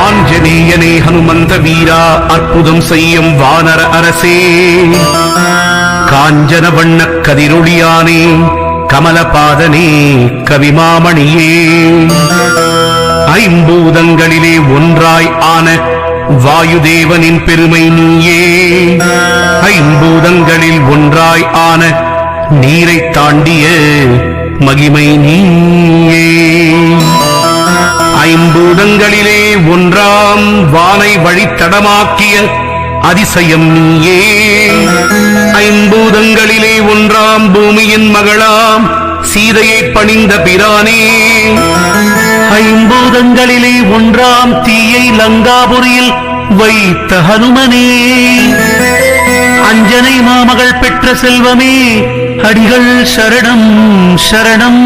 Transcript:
ஆஞ்சநேயனே ஹனுமந்த வீரா அற்புதம் செய்யும் வானர அரசே காஞ்சன வண்ண கதிரொளியானே கமலபாதனே கவிமாமணியே ஐம்பூதங்களிலே ஒன்றாய் ஆன வாயுதேவனின் பெருமை நீயே ஐம்பூதங்களில் ஒன்றாய் ஆன நீரை தாண்டிய மகிமை நீயே ஐம்பூதங்களிலே ஒன்றாம் வானை வழித்தடமாக்கிய அதிசயம் நீயே ஐம்பூதங்களிலே ஒன்றாம் பூமியின் மகளாம் சீதையை பணிந்த பிரானே ஐம்பூதங்களிலே ஒன்றாம் தீயை லங்காபுரியில் வைத்த ஹனுமனே அஞ்சனை மாமகள் பெற்ற செல்வமே அடிகள் சரணம் சரணம்